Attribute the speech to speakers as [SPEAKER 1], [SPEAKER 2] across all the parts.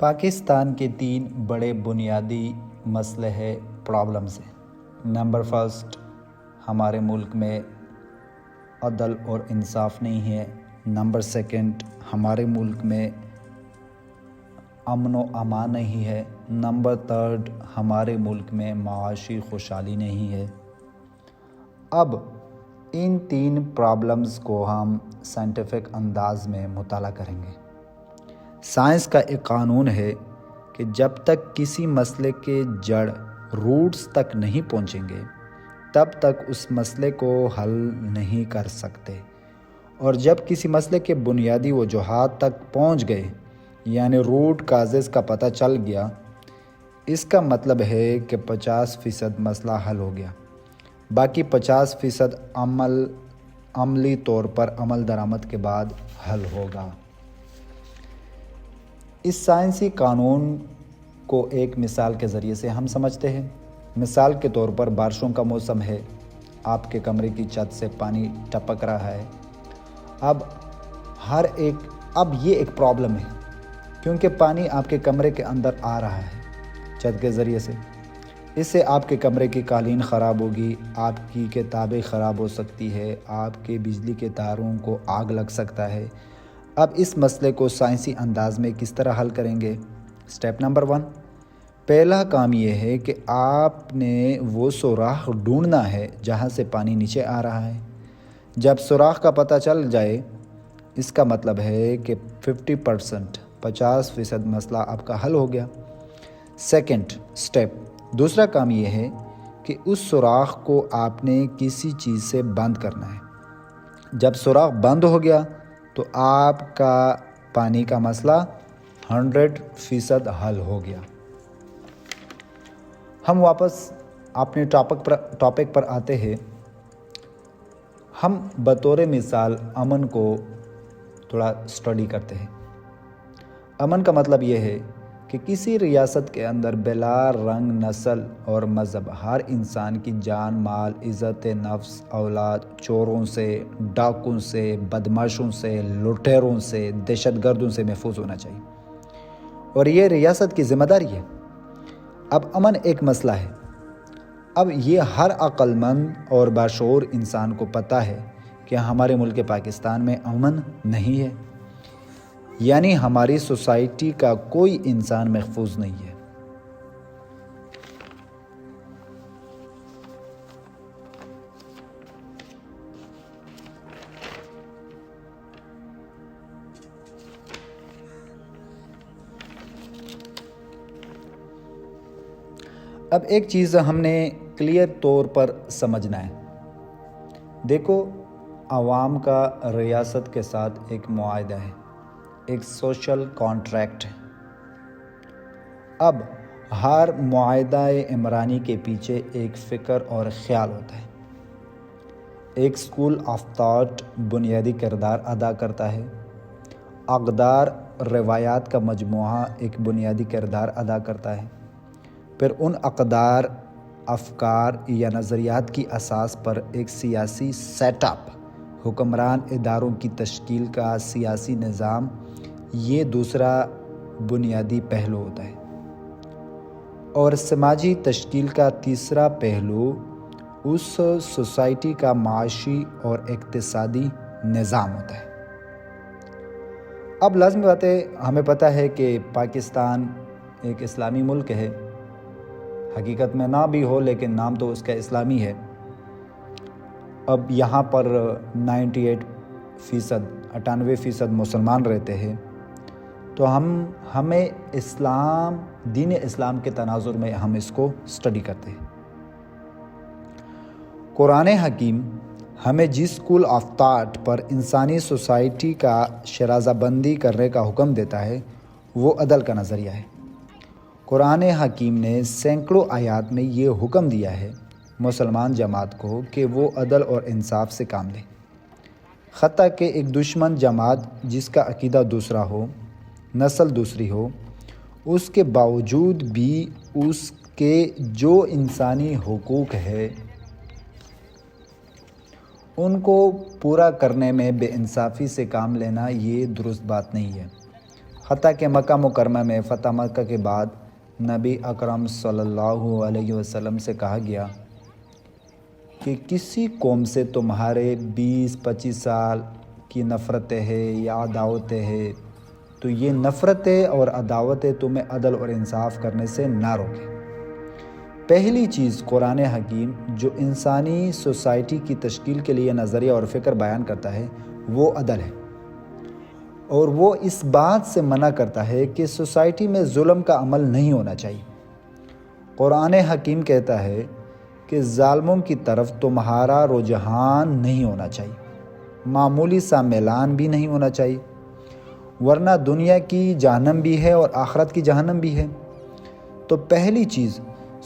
[SPEAKER 1] پاکستان کے 3 بڑے بنیادی مسئلے ہیں، پرابلمز ہیں۔ نمبر فرسٹ، ہمارے ملک میں عدل اور انصاف نہیں ہے۔ نمبر سیکنڈ، ہمارے ملک میں امن و امان نہیں ہے۔ نمبر تھرڈ، ہمارے ملک میں معاشی خوشحالی نہیں ہے۔ اب ان 3 پرابلمز کو ہم سائنٹیفک انداز میں مطالعہ کریں گے۔ سائنس کا ایک قانون ہے کہ جب تک کسی مسئلے کے جڑ روٹس تک نہیں پہنچیں گے تب تک اس مسئلے کو حل نہیں کر سکتے، اور جب کسی مسئلے کے بنیادی وجوہات تک پہنچ گئے یعنی روٹ کازز کا پتہ چل گیا، اس کا مطلب ہے کہ 50% مسئلہ حل ہو گیا، باقی 50% عملی طور پر عمل درآمد کے بعد حل ہوگا۔ اس سائنسی قانون کو ایک مثال کے ذریعے سے ہم سمجھتے ہیں۔ مثال کے طور پر بارشوں کا موسم ہے، آپ کے کمرے کی چھت سے پانی ٹپک رہا ہے۔ اب یہ ایک پرابلم ہے کیونکہ پانی آپ کے کمرے کے اندر آ رہا ہے چھت کے ذریعے سے۔ اس سے آپ کے کمرے کی قالین خراب ہوگی، آپ کی کتابیں خراب ہو سکتی ہے، آپ کے بجلی کے تاروں کو آگ لگ سکتا ہے۔ اب اس مسئلے کو سائنسی انداز میں کس طرح حل کریں گے؟ سٹیپ نمبر 1، پہلا کام یہ ہے کہ آپ نے وہ سوراخ ڈھونڈنا ہے جہاں سے پانی نیچے آ رہا ہے۔ جب سوراخ کا پتہ چل جائے، اس کا مطلب ہے کہ 50% مسئلہ آپ کا حل ہو گیا۔ سیکنڈ سٹیپ، دوسرا کام یہ ہے کہ اس سوراخ کو آپ نے کسی چیز سے بند کرنا ہے۔ جب سوراخ بند ہو گیا تو آپ کا پانی کا مسئلہ 100% حل ہو گیا۔ ہم واپس اپنے ٹاپک پر آتے ہیں۔ ہم بطور مثال امن کو تھوڑا اسٹڈی کرتے ہیں۔ امن کا مطلب یہ ہے کہ کسی ریاست کے اندر بلا رنگ، نسل اور مذہب ہر انسان کی جان، مال، عزت نفس، اولاد چوروں سے، ڈاکوں سے، بدماشوں سے، لٹیروں سے، دہشت گردوں سے محفوظ ہونا چاہیے، اور یہ ریاست کی ذمہ داری ہے۔ اب امن ایک مسئلہ ہے۔ اب یہ ہر عقل مند اور باشعور انسان کو پتہ ہے کہ ہمارے ملک پاکستان میں امن نہیں ہے، یعنی ہماری سوسائٹی کا کوئی انسان محفوظ نہیں ہے۔ اب ایک چیز ہم نے کلیئر طور پر سمجھنا ہے۔ دیکھو، عوام کا ریاست کے ساتھ ایک معاہدہ ہے، ایک سوشل کانٹریکٹ ہے۔ اب ہر معاہدہ عمرانی کے پیچھے ایک فکر اور خیال ہوتا ہے۔ ایک اسکول آف تھاٹ بنیادی کردار ادا کرتا ہے۔ اقدار، روایات کا مجموعہ ایک بنیادی کردار ادا کرتا ہے۔ پھر ان اقدار، افکار یا نظریات کی اساس پر ایک سیاسی سیٹ اپ، حکمران اداروں کی تشکیل کا سیاسی نظام، یہ دوسرا بنیادی پہلو ہوتا ہے۔ اور سماجی تشکیل کا تیسرا پہلو اس سوسائٹی کا معاشی اور اقتصادی نظام ہوتا ہے۔ اب لازمی بات ہے، ہمیں پتہ ہے کہ پاکستان ایک اسلامی ملک ہے، حقیقت میں نہ بھی ہو لیکن نام تو اس کا اسلامی ہے۔ اب یہاں پر 98% مسلمان رہتے ہیں، تو ہمیں دین اسلام کے تناظر میں ہم اس کو اسٹڈی کرتے ہیں۔ قرآن حکیم ہمیں جس اسکول آف تھاٹ پر انسانی سوسائٹی کا شرازہ بندی کرنے کا حکم دیتا ہے وہ عدل کا نظریہ ہے۔ قرآن حکیم نے سینکڑوں آیات میں یہ حکم دیا ہے مسلمان جماعت کو کہ وہ عدل اور انصاف سے کام لے، حتیٰ کہ ایک دشمن جماعت جس کا عقیدہ دوسرا ہو، نسل دوسری ہو، اس کے باوجود بھی اس کے جو انسانی حقوق ہے ان کو پورا کرنے میں بے انصافی سے کام لینا، یہ درست بات نہیں ہے۔ حتیٰ کہ مکہ مکرمہ میں فتح مکہ کے بعد نبی اکرم صلی اللہ علیہ وسلم سے کہا گیا کہ کسی قوم سے تمہارے 20-25 سال کی نفرتیں ہیں یا عداوتیں ہیں تو یہ نفرتیں اور عداوتیں تمہیں عدل اور انصاف کرنے سے نہ روکیں۔ پہلی چیز قرآن حکیم جو انسانی سوسائٹی کی تشکیل کے لیے نظریہ اور فکر بیان کرتا ہے وہ عدل ہے، اور وہ اس بات سے منع کرتا ہے کہ سوسائٹی میں ظلم کا عمل نہیں ہونا چاہیے۔ قرآن حکیم کہتا ہے کہ ظالموں کی طرف تمہارا رجحان نہیں ہونا چاہیے، معمولی سا میلان بھی نہیں ہونا چاہیے، ورنہ دنیا کی جہنم بھی ہے اور آخرت کی جہنم بھی ہے۔ تو پہلی چیز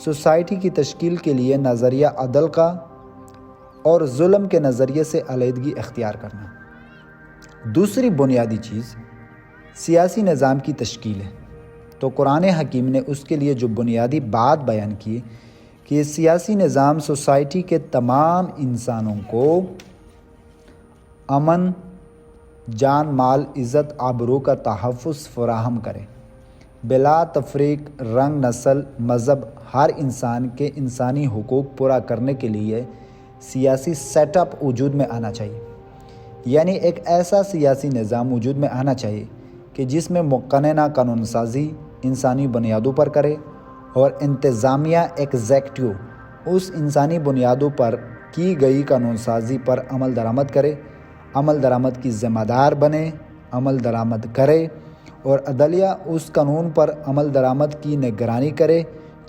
[SPEAKER 1] سوسائٹی کی تشکیل کے لیے نظریہ عدل کا اور ظلم کے نظریے سے علیحدگی اختیار کرنا۔ دوسری بنیادی چیز سیاسی نظام کی تشکیل ہے۔ تو قرآن حکیم نے اس کے لیے جو بنیادی بات بیان کی کہ یہ سیاسی نظام سوسائٹی کے تمام انسانوں کو امن، جان مال، عزت آبرو کا تحفظ فراہم کرے، بلا تفریق رنگ، نسل، مذہب، ہر انسان کے انسانی حقوق پورا کرنے کے لیے سیاسی سیٹ اپ وجود میں آنا چاہیے۔ یعنی ایک ایسا سیاسی نظام وجود میں آنا چاہیے کہ جس میں مقننہ قانون سازی انسانی بنیادوں پر کرے اور انتظامیہ ایگزیکٹو اس انسانی بنیادوں پر کی گئی قانون سازی پر عمل درآمد کرے، عمل درآمد کی ذمہ دار بنے، عمل درآمد کرے، اور عدلیہ اس قانون پر عمل درآمد کی نگرانی کرے،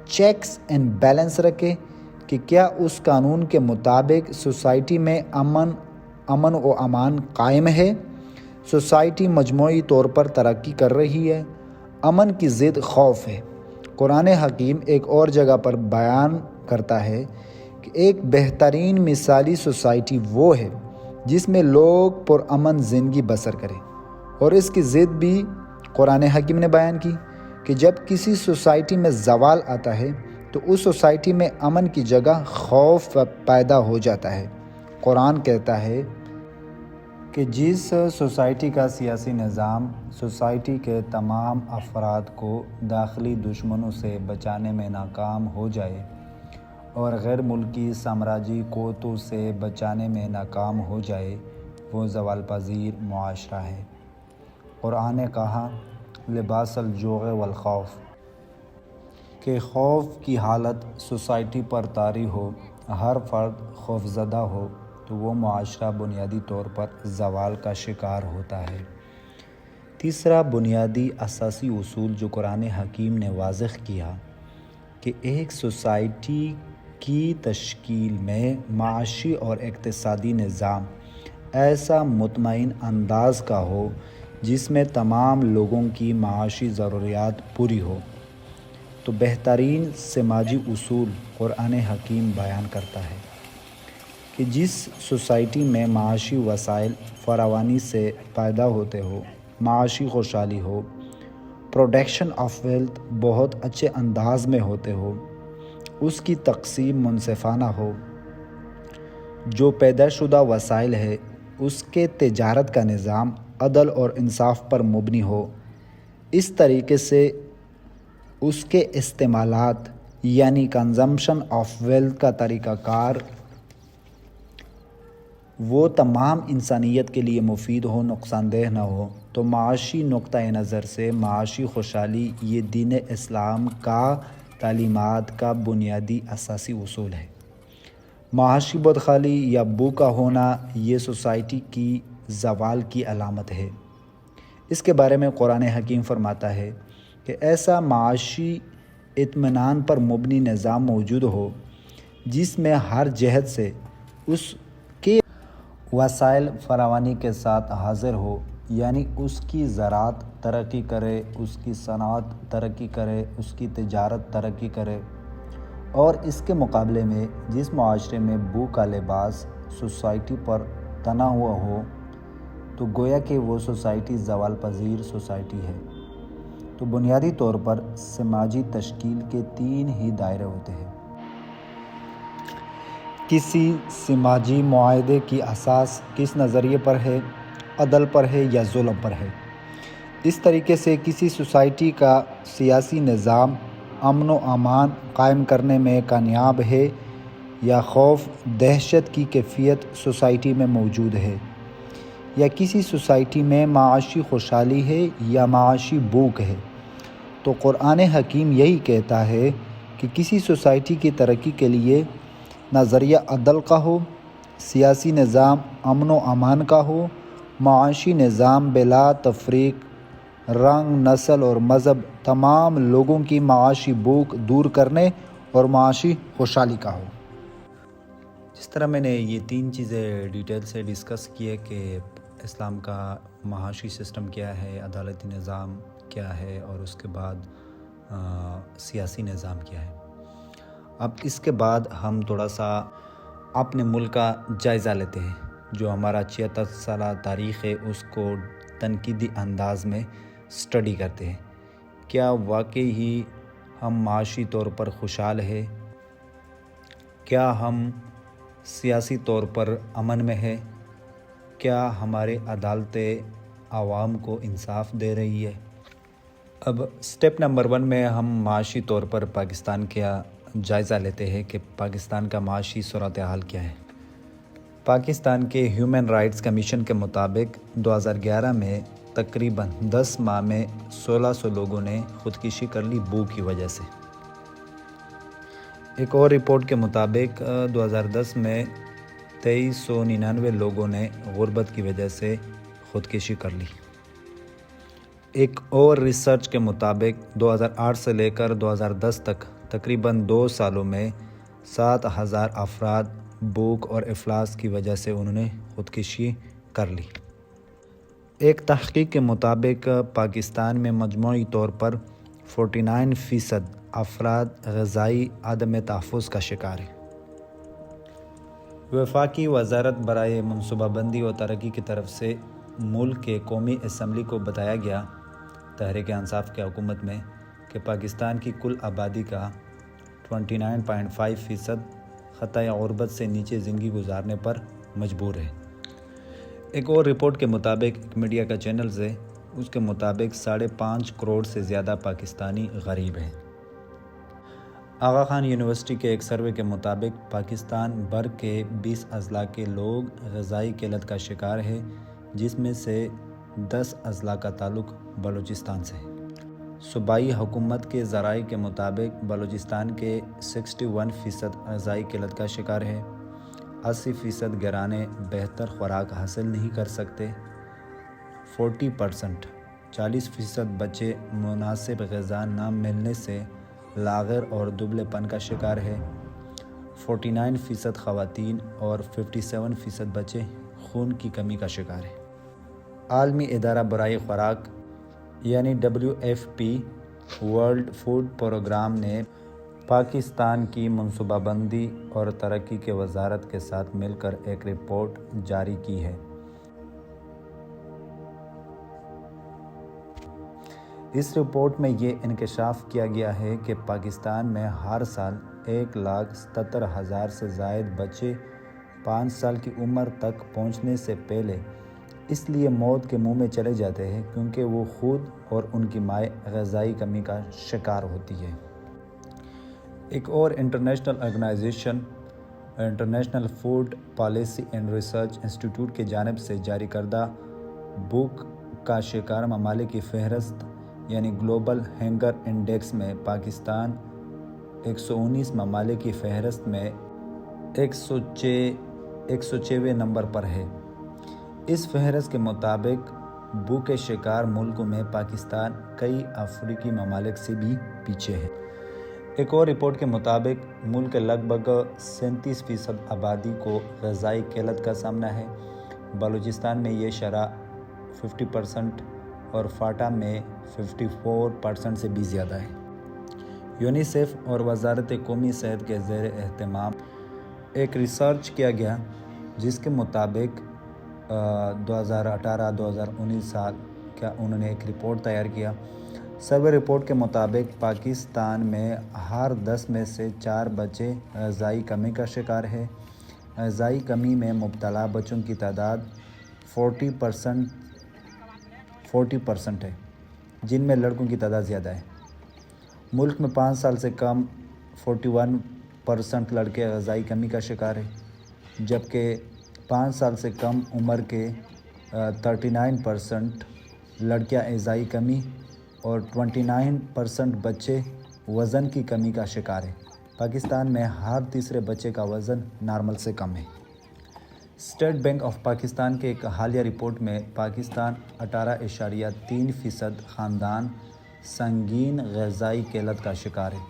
[SPEAKER 1] چیکس اینڈ بیلنس رکھے کہ کیا اس قانون کے مطابق سوسائٹی میں امن و امان قائم ہے، سوسائٹی مجموعی طور پر ترقی کر رہی ہے، امن کی ضد خوف ہے۔ قرآن حکیم ایک اور جگہ پر بیان کرتا ہے کہ ایک بہترین مثالی سوسائٹی وہ ہے جس میں لوگ پرامن زندگی بسر کریں، اور اس کی ضد بھی قرآن حکیم نے بیان کی کہ جب کسی سوسائٹی میں زوال آتا ہے تو اس سوسائٹی میں امن کی جگہ خوف پیدا ہو جاتا ہے۔ قرآن کہتا ہے کہ جس سوسائٹی کا سیاسی نظام سوسائٹی کے تمام افراد کو داخلی دشمنوں سے بچانے میں ناکام ہو جائے اور غیر ملکی سامراجی قوتوں سے بچانے میں ناکام ہو جائے وہ زوال پذیر معاشرہ ہے۔ قرآن نے کہا لباس الجوع والخوف کہ خوف کی حالت سوسائٹی پر طاری ہو، ہر فرد خوفزدہ ہو تو وہ معاشرہ بنیادی طور پر زوال کا شکار ہوتا ہے۔ تیسرا بنیادی اساسی اصول جو قرآن حکیم نے واضح کیا کہ ایک سوسائٹی کی تشکیل میں معاشی اور اقتصادی نظام ایسا مطمئن انداز کا ہو جس میں تمام لوگوں کی معاشی ضروریات پوری ہو، تو بہترین سماجی اصول قرآن حکیم بیان کرتا ہے کہ جس سوسائٹی میں معاشی وسائل فراوانی سے پیدا ہوتے ہو، معاشی خوشحالی ہو، پروڈکشن آف ویلتھ بہت اچھے انداز میں ہوتے ہو، اس کی تقسیم منصفانہ ہو، جو پیدا شدہ وسائل ہے اس کے تجارت کا نظام عدل اور انصاف پر مبنی ہو، اس طریقے سے اس کے استعمالات یعنی کنزمپشن آف ویلتھ کا طریقہ کار وہ تمام انسانیت کے لیے مفید ہو، نقصان دہ نہ ہو، تو معاشی نقطۂ نظر سے معاشی خوشحالی یہ دین اسلام کا تعلیمات کا بنیادی اساسی اصول ہے۔ معاشی بدحالی یا بھوکا ہونا یہ سوسائٹی کی زوال کی علامت ہے۔ اس کے بارے میں قرآن حکیم فرماتا ہے کہ ایسا معاشی اطمینان پر مبنی نظام موجود ہو جس میں ہر جہت سے اس کے وسائل فراوانی کے ساتھ حاضر ہو، یعنی اس کی زراعت ترقی کرے، اس کی صنعت ترقی کرے، اس کی تجارت ترقی کرے، اور اس کے مقابلے میں جس معاشرے میں بو کا لباس سوسائٹی پر تنا ہوا ہو تو گویا کہ وہ سوسائٹی زوال پذیر سوسائٹی ہے۔ تو بنیادی طور پر سماجی تشکیل کے 3 ہی دائرے ہوتے ہیں۔ کسی سماجی معاہدے کی اساس کس نظریے پر ہے؟ عدل پر ہے یا ظلم پر ہے؟ اس طریقے سے کسی سوسائٹی کا سیاسی نظام امن و امان قائم کرنے میں کامیاب ہے یا خوف دہشت کی کیفیت سوسائٹی میں موجود ہے، یا کسی سوسائٹی میں معاشی خوشحالی ہے یا معاشی بھوک ہے، تو قرآن حکیم یہی کہتا ہے کہ کسی سوسائٹی کی ترقی کے لیے نظریہ عدل کا ہو، سیاسی نظام امن و امان کا ہو، معاشی نظام بلا تفریق رنگ، نسل اور مذہب تمام لوگوں کی معاشی بھوک دور کرنے اور معاشی خوشحالی کا ہو۔ جس طرح میں نے یہ تین چیزیں ڈیٹیل سے ڈسکس کیے کہ اسلام کا معاشی سسٹم کیا ہے، عدالتی نظام کیا ہے، اور اس کے بعد سیاسی نظام کیا ہے۔ اب اس کے بعد ہم تھوڑا سا اپنے ملک کا جائزہ لیتے ہیں۔ جو ہمارا 76 سالہ تاریخ ہے اس کو تنقیدی انداز میں سٹڈی کرتے ہیں۔ کیا واقعی ہی ہم معاشی طور پر خوشحال ہے؟ کیا ہم سیاسی طور پر امن میں ہے؟ کیا ہمارے عدالتیں عوام کو انصاف دے رہی ہے؟ اب سٹیپ نمبر 1 میں ہم معاشی طور پر پاکستان کا جائزہ لیتے ہیں کہ پاکستان کا معاشی صورتحال کیا ہے۔ پاکستان کے ہیومن رائٹس کمیشن کے مطابق 2011 میں تقریباً 10 ماہ میں 1600 لوگوں نے خودکشی کر لی بھوک کی وجہ سے۔ ایک اور رپورٹ کے مطابق 2010 میں 2399 لوگوں نے غربت کی وجہ سے خودکشی کر لی۔ ایک اور ریسرچ کے مطابق 2008 سے لے کر 2010 تک تقریباً 2 سالوں میں 7000 افراد بھوک اور افلاس کی وجہ سے انہوں نے خودکشی کر لی۔ ایک تحقیق کے مطابق پاکستان میں مجموعی طور پر 49% افراد غذائی عدم تحفظ کا شکار ہیں۔ وفاقی وزارت برائے منصوبہ بندی و ترقی کی طرف سے ملک کے قومی اسمبلی کو بتایا گیا، تحریک انصاف کی حکومت میں، کہ پاکستان کی کل آبادی کا 29.5% خطۂ غربت سے نیچے زندگی گزارنے پر مجبور ہے۔ ایک اور رپورٹ کے مطابق ایک میڈیا کا چینل ہے، اس کے مطابق 5.5 کروڑ سے زیادہ پاکستانی غریب ہیں۔ آغا خان یونیورسٹی کے ایک سروے کے مطابق پاکستان بھر کے 20 اضلاع کے لوگ غذائی قلت کا شکار ہے، جس میں سے 10 اضلاع کا تعلق بلوچستان سے ہے۔ صوبائی حکومت کے ذرائع کے مطابق بلوچستان کے 61% غذائی قلت کا شکار ہے، 80% گھرانے بہتر خوراک حاصل نہیں کر سکتے، 40% بچے مناسب غذا نہ ملنے سے لاغر اور دبلے پن کا شکار ہے، 49% خواتین اور 57% بچے خون کی کمی کا شکار ہے۔ عالمی ادارہ برائے خوراک یعنی WFP ورلڈ فوڈ پروگرام نے پاکستان کی منصوبہ بندی اور ترقی کی وزارت کے ساتھ مل کر ایک رپورٹ جاری کی ہے۔ اس رپورٹ میں یہ انکشاف کیا گیا ہے کہ پاکستان میں ہر سال 1,77,000 سے زائد بچے 5 سال کی عمر تک پہنچنے سے پہلے اس لیے موت کے منہ میں چلے جاتے ہیں کیونکہ وہ خود اور ان کی مائیں غذائی کمی کا شکار ہوتی ہے۔ ایک اور international organization international food policy and research institute کی جانب سے جاری کردہ بھوک کا شکار ممالک کی فہرست یعنی گلوبل ہنگر انڈیکس میں پاکستان 119 ممالک کی فہرست میں 106ویں نمبر پر ہے۔ اس فہرست کے مطابق بھوک کے شکار ملکوں میں پاکستان کئی افریقی ممالک سے بھی پیچھے ہے۔ ایک اور رپورٹ کے مطابق ملک کے لگ بھگ 37% آبادی کو غذائی قلت کا سامنا ہے۔ بلوچستان میں یہ شرح 50% اور فاٹا میں 54% سے بھی زیادہ ہے۔ یونیسیف اور وزارت قومی صحت کے زیر اہتمام ایک ریسرچ کیا گیا جس کے مطابق 2018-2019 سال کا انہوں نے ایک رپورٹ تیار کیا۔ سروے رپورٹ کے مطابق پاکستان میں ہر 10 میں سے 4 بچے غذائی کمی کا شکار ہے۔ غذائی کمی میں مبتلا بچوں کی تعداد 40% ہے۔ جن میں لڑکوں کی تعداد زیادہ ہے۔ ملک میں 5 سال سے کم 41% لڑکے غذائی کمی کا شکار ہیں، جبکہ 5 سال سے کم عمر کے 39% لڑکیاں غذائی کمی اور 29% بچے وزن کی کمی کا شکار ہیں۔ پاکستان میں ہر تیسرے بچے کا وزن نارمل سے کم ہے۔ اسٹیٹ بینک آف پاکستان کے ایک حالیہ رپورٹ میں پاکستان 18.3% خاندان سنگین غذائی قلت کا شکار ہے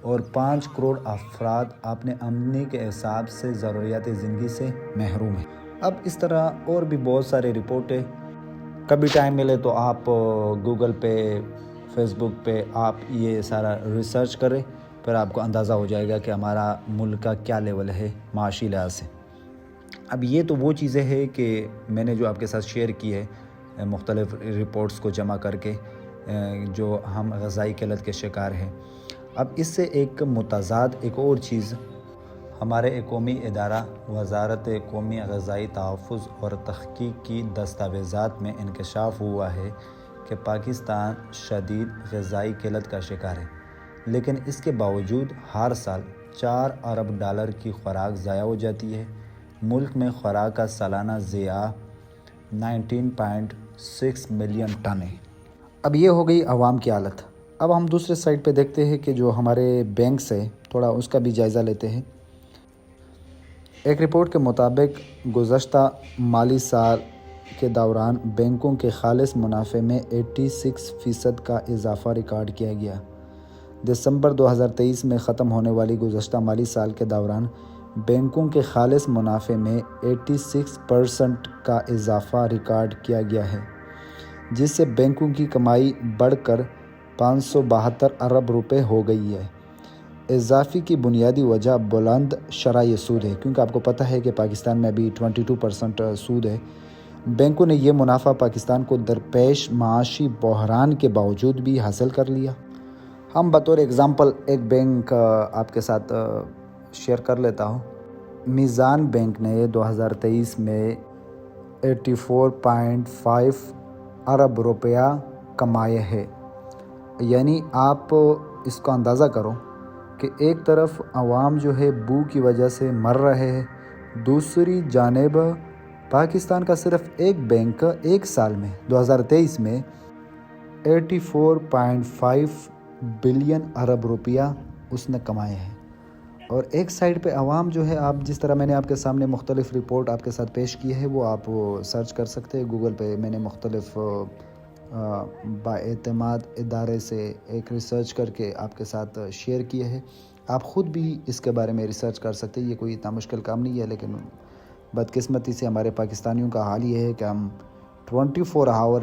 [SPEAKER 1] اور 5 کروڑ افراد اپنے آمدنی کے حساب سے ضروریات زندگی سے محروم ہیں۔ اب اس طرح اور بھی بہت سارے رپورٹیں، کبھی ٹائم ملے تو آپ گوگل پہ، فیس بک پہ آپ یہ سارا ریسرچ کریں، پھر آپ کو اندازہ ہو جائے گا کہ ہمارا ملک کا کیا لیول ہے معاشی لحاظ سے۔ اب یہ تو وہ چیزیں ہیں کہ میں نے جو آپ کے ساتھ شیئر کی ہے مختلف رپورٹس کو جمع کر کے، جو ہم غذائی قلت کے شکار ہیں۔ اب اس سے ایک متضاد ایک اور چیز، ہمارے ایک قومی ادارہ وزارت قومی غذائی تحفظ اور تحقیق کی دستاویزات میں انکشاف ہوا ہے کہ پاکستان شدید غذائی قلت کا شکار ہے، لیکن اس کے باوجود ہر سال 4 ارب ڈالر کی خوراک ضائع ہو جاتی ہے۔ ملک میں خوراک کا سالانہ ضیاع 19.6 ملین ٹن ہے۔ اب یہ ہو گئی عوام کی حالت۔ اب ہم دوسرے سائڈ پہ دیکھتے ہیں کہ جو ہمارے بینکس ہے، تھوڑا اس کا بھی جائزہ لیتے ہیں۔ ایک رپورٹ کے مطابق گزشتہ مالی سال کے دوران بینکوں کے خالص منافع میں 86% کا اضافہ ریکارڈ کیا گیا۔ دسمبر 2023 میں ختم ہونے والی گزشتہ مالی سال کے دوران بینکوں کے خالص منافع میں 86% کا اضافہ ریکارڈ کیا گیا ہے، جس سے بینکوں کی کمائی بڑھ کر 572 ارب روپے ہو گئی ہے۔ اضافے کی بنیادی وجہ بلند شرح سود ہے، کیونکہ آپ کو پتہ ہے کہ پاکستان میں ابھی 22% سود ہے۔ بینکوں نے یہ منافع پاکستان کو درپیش معاشی بحران کے باوجود بھی حاصل کر لیا۔ ہم بطور اگزامپل ایک بینک آپ کے ساتھ شیئر کر لیتا ہوں۔ میزان بینک نے 2023 میں 84.5 ارب روپیہ کمائے ہیں۔ یعنی آپ اس کا اندازہ کرو کہ ایک طرف عوام جو ہے بھوک کی وجہ سے مر رہے ہیں، دوسری جانب پاکستان کا صرف ایک بینک ایک سال میں 2023 میں 84.5 بلین ارب روپیہ اس نے کمائے ہیں۔ اور ایک سائڈ پہ عوام جو ہے، آپ جس طرح میں نے آپ کے سامنے مختلف رپورٹ آپ کے ساتھ پیش کی ہے، وہ آپ سرچ کر سکتے ہیں گوگل پہ۔ میں نے مختلف بااعتماد ادارے سے ایک ریسرچ کر کے آپ کے ساتھ شیئر کیے ہے۔ آپ خود بھی اس کے بارے میں ریسرچ کر سکتے ہیں، یہ کوئی اتنا مشکل کام نہیں ہے۔ لیکن بدقسمتی سے ہمارے پاکستانیوں کا حال یہ ہے کہ ہم 24 آور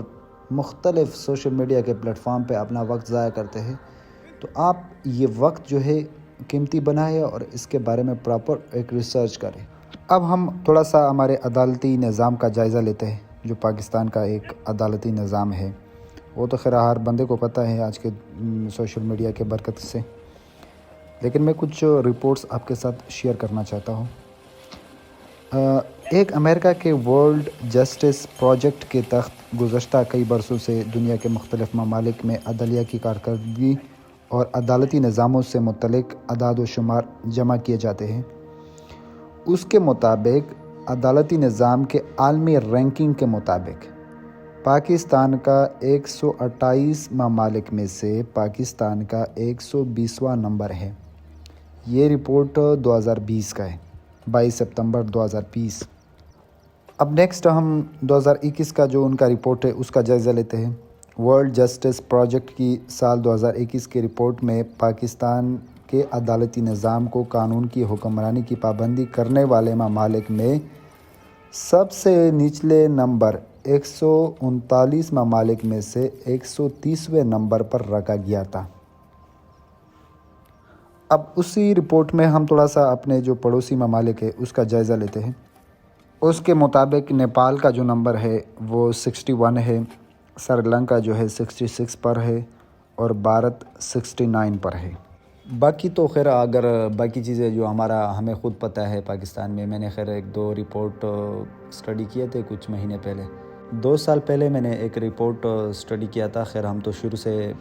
[SPEAKER 1] مختلف سوشل میڈیا کے پلیٹ فارم پہ اپنا وقت ضائع کرتے ہیں۔ تو آپ یہ وقت جو ہے قیمتی بنائیں اور اس کے بارے میں پراپر ایک ریسرچ کریں۔ اب ہم تھوڑا سا ہمارے عدالتی نظام کا جائزہ لیتے ہیں، جو پاکستان کا ایک عدالتی نظام ہے۔ وہ تو خیر ہر بندے کو پتہ ہے آج کے سوشل میڈیا کے برکت سے، لیکن میں کچھ رپورٹس آپ کے ساتھ شیئر کرنا چاہتا ہوں۔ ایک امریکہ کے ورلڈ جسٹس پروجیکٹ کے تحت گزشتہ کئی برسوں سے دنیا کے مختلف ممالک میں عدلیہ کی کارکردگی اور عدالتی نظاموں سے متعلق اعداد و شمار جمع کیے جاتے ہیں۔ اس کے مطابق عدالتی نظام کے عالمی رینکنگ کے مطابق پاکستان کا 128 ممالک میں سے پاکستان کا 120واں نمبر ہے۔ یہ رپورٹ 2020 کا ہے، 22 ستمبر 2020۔ اب نیکسٹ ہم 2021 کا جو ان کا رپورٹ ہے اس کا جائزہ لیتے ہیں۔ ورلڈ جسٹس پروجیکٹ کی سال 2021 کی رپورٹ میں پاکستان کے عدالتی نظام کو قانون کی حکمرانی کی پابندی کرنے والے ممالک میں سب سے نچلے نمبر 139 ممالک میں سے 130ویں نمبر پر رکھا گیا تھا۔ اب اسی رپورٹ میں ہم تھوڑا سا اپنے جو پڑوسی ممالک ہے اس کا جائزہ لیتے ہیں۔ اس کے مطابق نیپال کا جو نمبر ہے وہ 61 ہے، سری لنکا جو ہے 66 پر ہے اور بھارت 69 پر ہے۔ باقی تو خیر اگر باقی چیزیں جو ہمیں خود پتہ ہے پاکستان میں نے خیر 1-2 رپورٹ اسٹڈی کیے تھے کچھ مہینے پہلے، 2 سال پہلے میں نے ایک رپورٹ اسٹڈی کیا تھا. خیر ہم تو شروع سے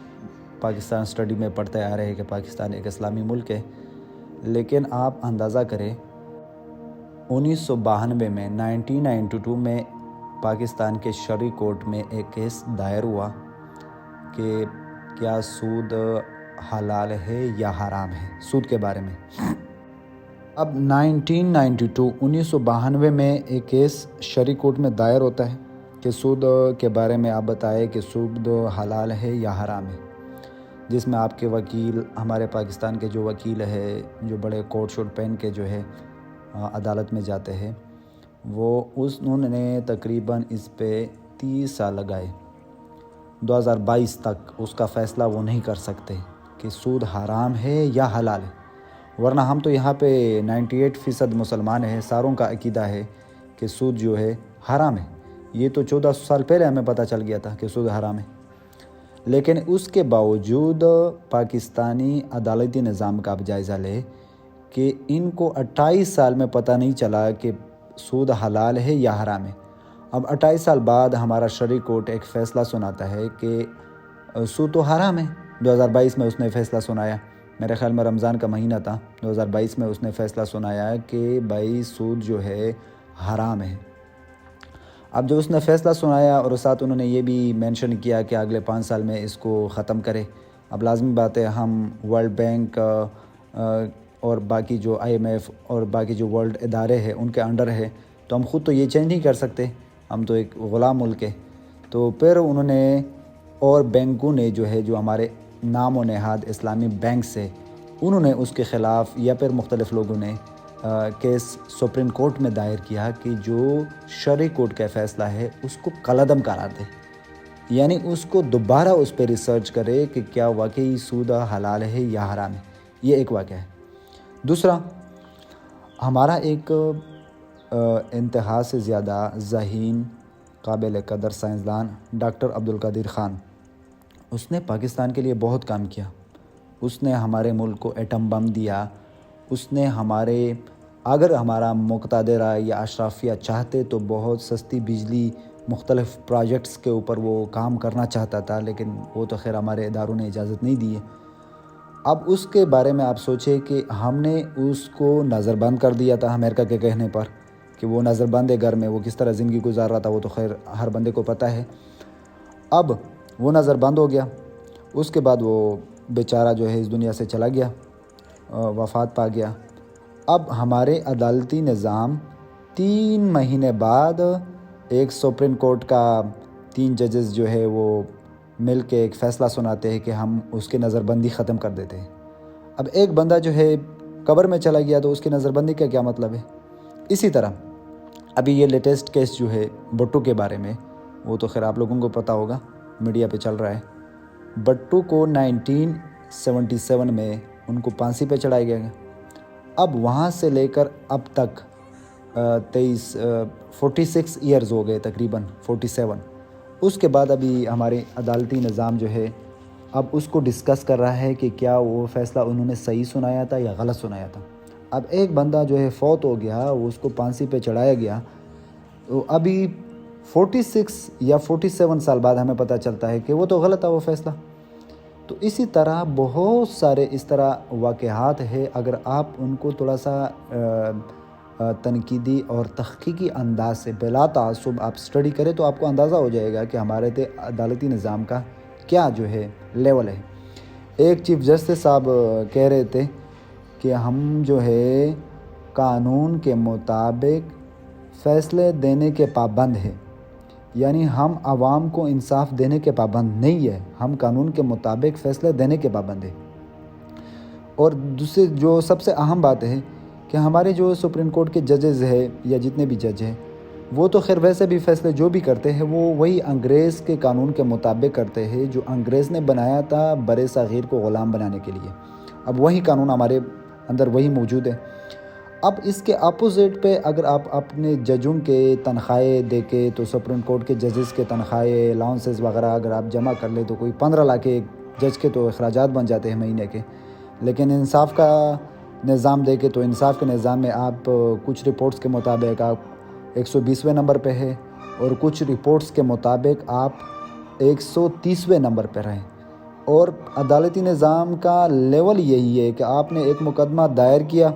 [SPEAKER 1] پاکستان اسٹڈی میں پڑھتے آ رہے ہیں کہ پاکستان ایک اسلامی ملک ہے، لیکن آپ اندازہ کریں 1992 میں 1992 میں پاکستان کے شرعی کورٹ میں ایک کیس دائر ہوا کہ کیا سود حلال ہے یا حرام ہے، سود کے بارے میں. اب 1992 میں ایک کیس شرعی کورٹ میں دائر ہوتا ہے کہ سود کے بارے میں آپ بتائیں کہ سود حلال ہے یا حرام ہے، جس میں آپ کے وکیل، ہمارے پاکستان کے جو وکیل ہے جو بڑے کوٹ شوٹ پہن کے جو ہے عدالت میں جاتے ہیں، انہوں نے تقریباً اس پہ 30 سال لگائے. 2022 تک اس کا فیصلہ وہ نہیں کر سکتے کہ سود حرام ہے یا حلال ہے، ورنہ ہم تو یہاں پہ 98% مسلمان ہیں، ساروں کا عقیدہ ہے کہ سود جو ہے حرام ہے. یہ تو 14 سال پہلے ہمیں پتہ چل گیا تھا کہ سود حرام ہے، لیکن اس کے باوجود پاکستانی عدالتی نظام کا آپ جائزہ لیں کہ ان کو 28 سال میں پتہ نہیں چلا کہ سود حلال ہے یا حرام ہے. اب 28 سال بعد ہمارا شرعی کورٹ ایک فیصلہ سناتا ہے کہ سود تو حرام ہے. 2022 میں اس نے فیصلہ سنایا، میرے خیال میں رمضان کا مہینہ تھا، 2022 میں اس نے فیصلہ سنایا کہ بھائی سود جو ہے حرام ہے. اب جو اس نے فیصلہ سنایا اور ساتھ انہوں نے یہ بھی مینشن کیا کہ اگلے 5 سال میں اس کو ختم کرے. اب لازمی بات ہے ہم ورلڈ بینک اور باقی جو IMF اور باقی جو ورلڈ ادارے ہیں ان کے انڈر ہے، تو ہم خود تو یہ چینج نہیں کر سکتے، ہم تو ایک غلام ملک ہے. تو پھر انہوں نے اور بینکوں نے جو ہے جو ہمارے نام و نہاد اسلامی بینکس ہے، انہوں نے اس کے خلاف یا پھر مختلف لوگوں نے کیس سپریم کورٹ میں دائر کیا کہ جو شرعی کورٹ کا فیصلہ ہے اس کو کالعدم قرار دے، یعنی اس کو دوبارہ اس پہ ریسرچ کرے کہ کیا واقعی سود حلال ہے یا حرام ہے. یہ ایک واقعہ ہے. دوسرا، ہمارا ایک انتہا سے زیادہ ذہین قابل قدر سائنسدان ڈاکٹر عبدالقادر خان، اس نے پاکستان کے لیے بہت کام کیا. اس نے ہمارے ملک کو ایٹم بم دیا. اس نے اگر ہمارا مقتدرہ یا اشرافیہ چاہتے تو بہت سستی بجلی مختلف پروجیکٹس کے اوپر وہ کام کرنا چاہتا تھا، لیکن وہ تو خیر ہمارے اداروں نے اجازت نہیں دی ہے. اب اس کے بارے میں آپ سوچیں کہ ہم نے اس کو نظر بند کر دیا تھا امریکہ کے کہنے پر کہ وہ نظر بند ہے گھر میں، وہ کس طرح زندگی گزار رہا تھا وہ تو خیر ہر بندے کو پتہ ہے. اب وہ نظر بند ہو گیا. اس کے بعد وہ بیچارہ جو ہے اس دنیا سے چلا گیا، وفات پا گیا. اب ہمارے عدالتی نظام 3 مہینے بعد ایک سپریم کورٹ کا 3 ججز جو ہے وہ مل کے ایک فیصلہ سناتے ہیں کہ ہم اس کی نظر بندی ختم کر دیتے ہیں. اب ایک بندہ جو ہے قبر میں چلا گیا تو اس کی نظر بندی کا کیا مطلب ہے؟ اسی طرح ابھی یہ لیٹسٹ کیس جو ہے بٹو کے بارے میں، وہ تو خیر آپ لوگوں کو پتہ ہوگا، میڈیا پہ چل رہا ہے. بٹو کو 1977 میں ان کو پھانسی پہ چڑھایا گیا. اب وہاں سے لے کر اب تک 46 ایئرز ہو گئے، تقریباً 47. اس کے بعد ابھی ہمارے عدالتی نظام جو ہے اب اس کو ڈسکس کر رہا ہے کہ کیا وہ فیصلہ انہوں نے صحیح سنایا تھا یا غلط سنایا تھا. اب ایک بندہ جو ہے فوت ہو گیا، وہ اس کو پھانسی پہ چڑھایا گیا، تو ابھی 46 یا 47 سال بعد ہمیں پتہ چلتا ہے کہ وہ تو غلط تھا وہ فیصلہ. تو اسی طرح بہت سارے اس طرح واقعات ہیں. اگر آپ ان کو تھوڑا سا تنقیدی اور تحقیقی انداز سے بلا تعصب آپ اسٹڈی کریں تو آپ کو اندازہ ہو جائے گا کہ ہمارے عدالتی نظام کا کیا جو ہے لیول ہے. ایک چیف جسٹس صاحب کہہ رہے تھے کہ ہم جو ہے قانون کے مطابق فیصلے دینے کے پابند ہیں، یعنی ہم عوام کو انصاف دینے کے پابند نہیں ہے، ہم قانون کے مطابق فیصلے دینے کے پابند ہیں. اور دوسرے جو سب سے اہم بات ہے کہ ہمارے جو سپریم کورٹ کے ججز ہیں یا جتنے بھی جج ہیں، وہ تو خیر ویسے بھی فیصلے جو بھی کرتے ہیں وہ وہی انگریز کے قانون کے مطابق کرتے ہیں جو انگریز نے بنایا تھا برِ صغیر کو غلام بنانے کے لیے. اب وہی قانون ہمارے اندر وہی موجود ہے. اب اس کے اپوزٹ پہ اگر آپ اپنے ججوں کے تنخواہیں دے کے، تو سپریم کورٹ کے ججز کے تنخواہیں، الاؤنسز وغیرہ اگر آپ جمع کر لیں تو کوئی 15 لاکھ کے جج کے تو اخراجات بن جاتے ہیں مہینے کے. لیکن انصاف کا نظام دے کے، تو انصاف کے نظام میں آپ کچھ رپورٹس کے مطابق آپ 120ویں نمبر پہ ہے، اور کچھ رپورٹس کے مطابق آپ 130ویں نمبر پہ رہیں، اور عدالتی نظام کا لیول یہی ہے کہ آپ نے ایک مقدمہ دائر کیا،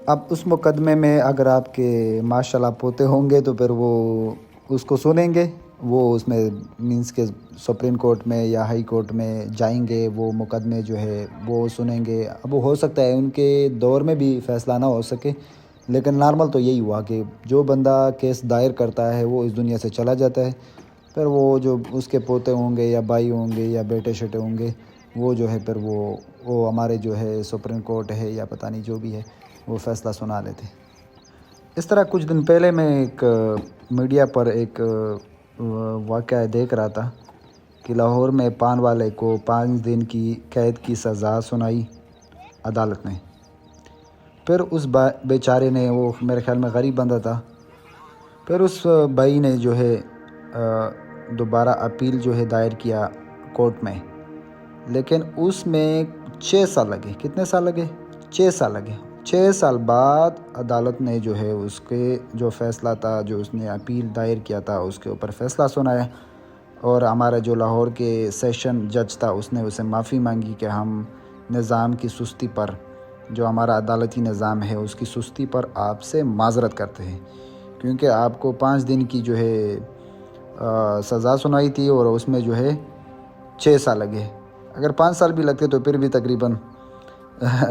[SPEAKER 1] اب اس مقدمے میں اگر آپ کے ماشاءاللہ پوتے ہوں گے تو پھر وہ اس کو سنیں گے، وہ اس میں مینس کہ سپریم کورٹ میں یا ہائی کورٹ میں جائیں گے، وہ مقدمے جو ہے وہ سنیں گے۔ اب وہ ہو سکتا ہے ان کے دور میں بھی فیصلہ نہ ہو سکے، لیکن نارمل تو یہی ہوا کہ جو بندہ کیس دائر کرتا ہے وہ اس دنیا سے چلا جاتا ہے، پھر وہ جو اس کے پوتے ہوں گے یا بھائی ہوں گے یا بیٹے شٹے ہوں گے، وہ جو ہے پھر وہ ہمارے جو ہے سپریم کورٹ ہے یا پتہ نہیں جو بھی ہے وہ فیصلہ سنا لیتے۔ اس طرح کچھ دن پہلے میں ایک میڈیا پر ایک واقعہ دیکھ رہا تھا کہ لاہور میں پان والے کو 5 دن کی قید کی سزا سنائی عدالت نے۔ پھر اس بیچارے نے، وہ میرے خیال میں غریب بندہ تھا، پھر اس بھائی نے جو ہے دوبارہ اپیل جو ہے دائر کیا کورٹ میں، لیکن اس میں 6 سال لگے۔ کتنے سال لگے؟ 6 سال لگے۔ 6 سال بعد عدالت نے جو ہے اس کے جو فیصلہ تھا، جو اس نے اپیل دائر کیا تھا، اس کے اوپر فیصلہ سنایا، اور ہمارا جو لاہور کے سیشن جج تھا اس نے اسے معافی مانگی کہ ہم نظام کی سستی پر، جو ہمارا عدالتی نظام ہے اس کی سستی پر آپ سے معذرت کرتے ہیں، کیونکہ آپ کو 5 دن کی جو ہے سزا سنائی تھی اور اس میں جو ہے 6 سال لگے۔ اگر 5 سال بھی لگتے تو پھر بھی تقریباً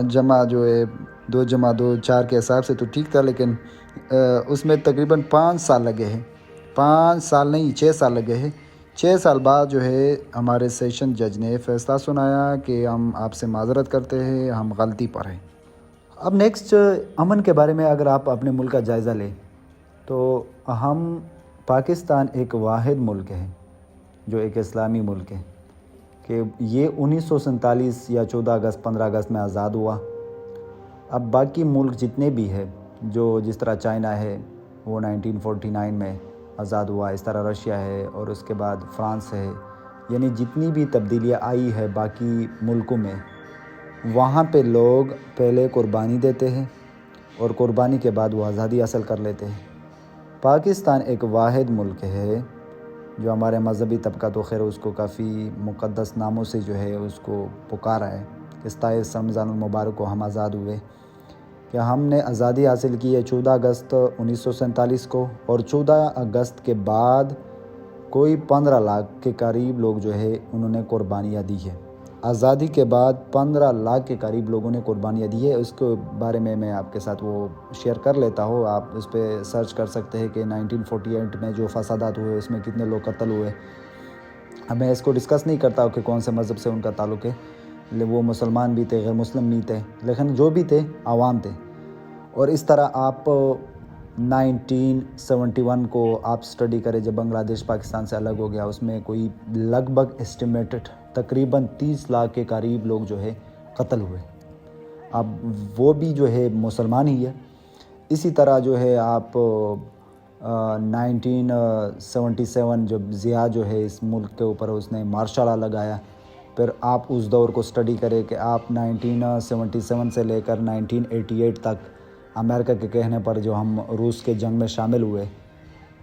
[SPEAKER 1] جمع جو ہے 2 جمع 2 4 کے حساب سے تو ٹھیک تھا، لیکن اس میں تقریباً 5 سال لگے ہیں۔ 5 سال نہیں، 6 سال لگے ہیں۔ 6 سال بعد جو ہے ہمارے سیشن جج نے فیصلہ سنایا کہ ہم آپ سے معذرت کرتے ہیں، ہم غلطی پر ہیں۔ اب نیکسٹ امن کے بارے میں اگر آپ اپنے ملک کا جائزہ لیں تو ہم پاکستان ایک واحد ملک ہے جو ایک اسلامی ملک ہے کہ یہ 1947 یا 14 اگست 15 اگست میں آزاد ہوا۔ اب باقی ملک جتنے بھی ہیں، جو جس طرح چائنا ہے وہ 1949 میں آزاد ہوا، اس طرح رشیا ہے، اور اس کے بعد فرانس ہے، یعنی جتنی بھی تبدیلیاں آئی ہے باقی ملکوں میں، وہاں پہ لوگ پہلے قربانی دیتے ہیں اور قربانی کے بعد وہ آزادی حاصل کر لیتے ہیں۔ پاکستان ایک واحد ملک ہے جو ہمارے مذہبی طبقہ تو خیر اس کو کافی مقدس ناموں سے جو ہے اس کو پکارا ہے کہ 27 رمضان المبارک کو ہم آزاد ہوئے، کہ ہم نے آزادی حاصل کی ہے 14 اگست 1947 کو، اور 14 اگست کے بعد کوئی 15 لاکھ کے قریب لوگ جو ہے انہوں نے قربانیاں دی ہے۔ آزادی کے بعد 15 لاکھ کے قریب لوگوں نے قربانیاں دی ہے۔ اس کے بارے میں آپ کے ساتھ وہ شیئر کر لیتا ہوں، آپ اس پہ سرچ کر سکتے ہیں کہ 1948 میں جو فسادات ہوئے اس میں کتنے لوگ قتل ہوئے۔ اب میں اس کو ڈسکس نہیں کرتا ہوں کہ کون سے مذہب سے ان کا تعلق ہے، وہ مسلمان بھی تھے، غیر مسلم نہیں تھے، لیکن جو بھی تھے عوام تھے۔ اور اس طرح آپ 1971 کو آپ سٹڈی کریں جب بنگلہ دیش پاکستان سے الگ ہو گیا، اس میں کوئی لگ بھگ اسٹیمیٹڈ تقریباً 30 لاکھ کے قریب لوگ جو ہے قتل ہوئے، اب وہ بھی جو ہے مسلمان ہی ہے۔ اسی طرح جو ہے آپ 1977 جب ضیاء جو ہے اس ملک کے اوپر اس نے مارشل لا لگایا، پھر آپ اس دور کو سٹڈی کریں کہ آپ 1977 سے لے کر 1988 تک امریکہ کے کہنے پر جو ہم روس کے جنگ میں شامل ہوئے،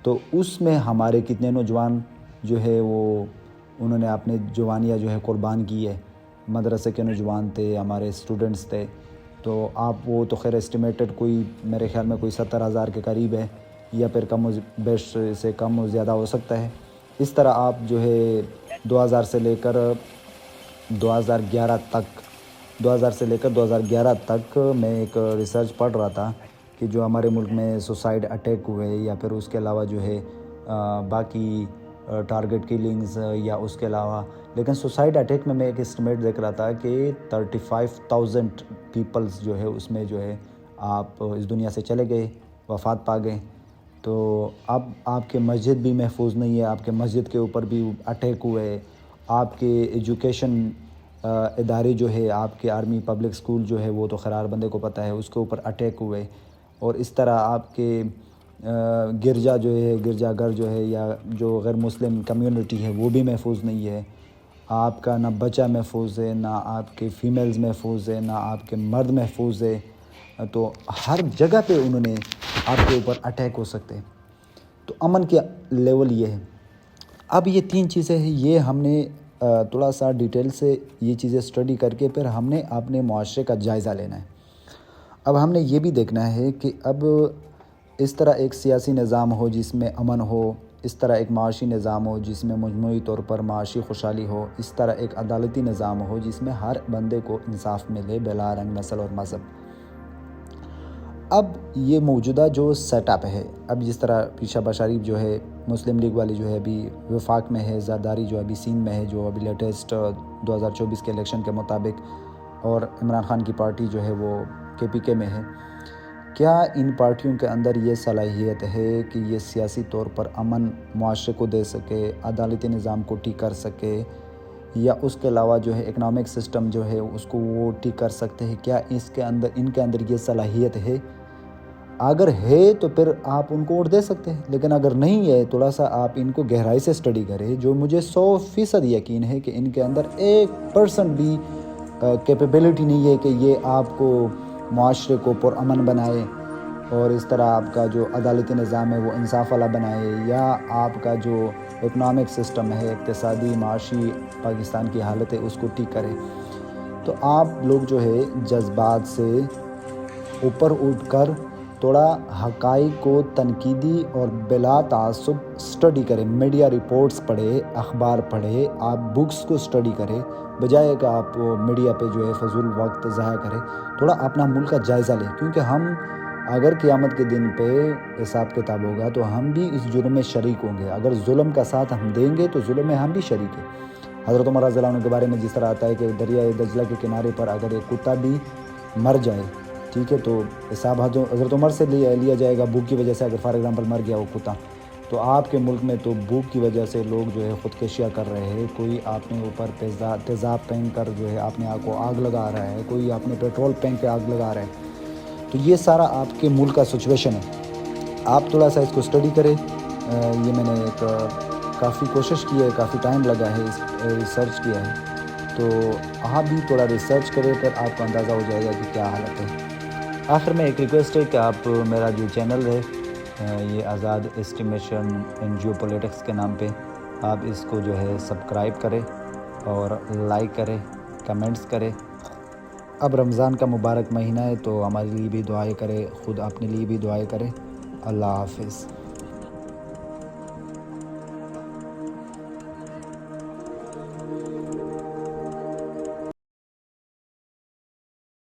[SPEAKER 1] تو اس میں ہمارے کتنے نوجوان جو ہے وہ انہوں نے اپنے جوانیاں جو ہے قربان کی ہے۔ مدرسے کے نوجوان تھے، ہمارے اسٹوڈنٹس تھے، تو آپ وہ تو خیر اسٹیمیٹڈ کوئی میرے خیال میں کوئی 70,000 کے قریب ہے، یا پھر کم و بیش سے کم و زیادہ ہو سکتا ہے۔ اس طرح آپ جو ہے 2000 سے لے کر 2011 تک میں ایک ریسرچ پڑھ رہا تھا کہ جو ہمارے ملک میں سوسائڈ اٹیک ہوئے، یا پھر اس کے علاوہ جو ہے باقی ٹارگٹ کلنگز، یا اس کے علاوہ، لیکن سوسائڈ اٹیک میں ایک اسٹیمیٹ دیکھ رہا تھا کہ 35,000 پیپلز جو ہے اس میں جو ہے آپ اس دنیا سے چلے گئے، وفات پا گئے۔ تو اب آپ کے مسجد بھی محفوظ نہیں ہے، آپ کے مسجد کے اوپر بھی اٹیک ہوئے، آپ کے ایجوکیشن ادارے جو ہے، آپ کے آرمی پبلک سکول جو ہے وہ تو خیر بندے کو پتہ ہے، اس کے اوپر اٹیک ہوئے، اور اس طرح آپ کے گرجا جو ہے، گرجا گھر جو ہے، یا جو غیر مسلم کمیونٹی ہے وہ بھی محفوظ نہیں ہے۔ آپ کا نہ بچہ محفوظ ہے، نہ آپ کے فیمیلز محفوظ ہے، نہ آپ کے مرد محفوظ ہے، تو ہر جگہ پہ انہوں نے آپ کے اوپر اٹیک ہو سکتے ہیں۔ تو امن کے لیول یہ ہے۔ اب یہ 3 چیزیں ہیں، یہ ہم نے تھوڑا سا ڈیٹیل سے یہ چیزیں اسٹڈی کر کے پھر ہم نے اپنے معاشرے کا جائزہ لینا ہے۔ اب ہم نے یہ بھی دیکھنا ہے کہ اب اس طرح ایک سیاسی نظام ہو جس میں امن ہو، اس طرح ایک معاشی نظام ہو جس میں مجموعی طور پر معاشی خوشحالی ہو، اس طرح ایک عدالتی نظام ہو جس میں ہر بندے کو انصاف ملے بلا رنگ نسل اور مذہب۔ اب یہ موجودہ جو سیٹ اپ ہے، اب جس طرح شہباز شریف جو ہے مسلم لیگ والی جو ہے ابھی وفاق میں ہے، زرداری جو ابھی سین میں ہے، جو ابھی لیٹسٹ 2024 کے الیکشن کے مطابق، اور عمران خان کی پارٹی جو ہے وہ KPK میں ہے، کیا ان پارٹیوں کے اندر یہ صلاحیت ہے کہ یہ سیاسی طور پر امن معاشرے کو دے سکے، عدالتی نظام کو ٹھیک کر سکے، یا اس کے علاوہ جو ہے اکنامک سسٹم جو ہے اس کو وہ ٹھیک کر سکتے ہیں؟ کیا ان کے اندر یہ صلاحیت ہے؟ اگر ہے تو پھر آپ ان کو ووٹ دے سکتے ہیں، لیکن اگر نہیں ہے تھوڑا سا آپ ان کو گہرائی سے اسٹڈی کریں، جو مجھے 100% یقین ہے کہ ان کے اندر 1% بھی کیپیبلٹی نہیں ہے کہ یہ آپ کو معاشرے کو پرامن بنائے، اور اس طرح آپ کا جو عدالتی نظام ہے وہ انصاف والا بنائے، یا آپ کا جو اکنامک سسٹم ہے، اقتصادی معاشی پاکستان کی حالت ہے اس کو ٹھیک کرے۔ تو آپ لوگ جو ہے جذبات سے اوپر اٹھ کر تھوڑا حقائق کو تنقیدی اور بلا تعصب اسٹڈی کریں، میڈیا رپورٹس پڑھے، اخبار پڑھے، آپ بکس کو اسٹڈی کریں، بجائے کہ آپ میڈیا پہ جو ہے فضول وقت ضائع کریں۔ تھوڑا اپنا ملک کا جائزہ لیں، کیونکہ ہم اگر قیامت کے دن پہ حساب کتاب ہوگا تو ہم بھی اس جرم میں شریک ہوں گے۔ اگر ظلم کا ساتھ ہم دیں گے تو ظلم میں ہم بھی شریک ہیں۔ حضرت عمر رضی اللہ عنہ کے بارے میں جس طرح آتا ہے کہ دریائے دجلہ کے کنارے پر اگر ایک کتا بھی مر جائے، ٹھیک ہے، تو حساب حضرت عمر سے لیا جائے گا بھوک کی وجہ سے۔ اگر فار ایگزامپل مر گیا وہ کتا، تو آپ کے ملک میں تو بھوک کی وجہ سے لوگ جو ہے خودکشیاں کر رہے ہیں، کوئی آپ نے اوپر تیزاب پھینک کر جو ہے اپنے آپ کو آگ لگا رہا ہے، کوئی آپ نے پیٹرول پھینک کے آگ لگا رہا ہے۔ تو یہ سارا آپ کے ملک کا سچویشن ہے، آپ تھوڑا سا اس کو اسٹڈی کریں۔ یہ میں نے ایک کافی کوشش کی ہے، کافی ٹائم لگا ہے، ریسرچ کیا ہے، تو آپ بھی تھوڑا ریسرچ کریں، پھر آپ کو اندازہ ہو جائے گا کہ کیا حالت ہے۔ آخر میں ایک ریکویسٹ ہے کہ آپ میرا جو چینل ہے یہ آزاد اسٹیمیشن ان جیو پولیٹکس کے نام پہ، آپ اس کو جو ہے سبسکرائب کریں اور لائک کریں، کمنٹس کریں۔ اب رمضان کا مبارک مہینہ ہے تو ہمارے لیے بھی دعائیں کریں، خود اپنے لیے بھی دعائیں کریں۔ اللہ حافظ۔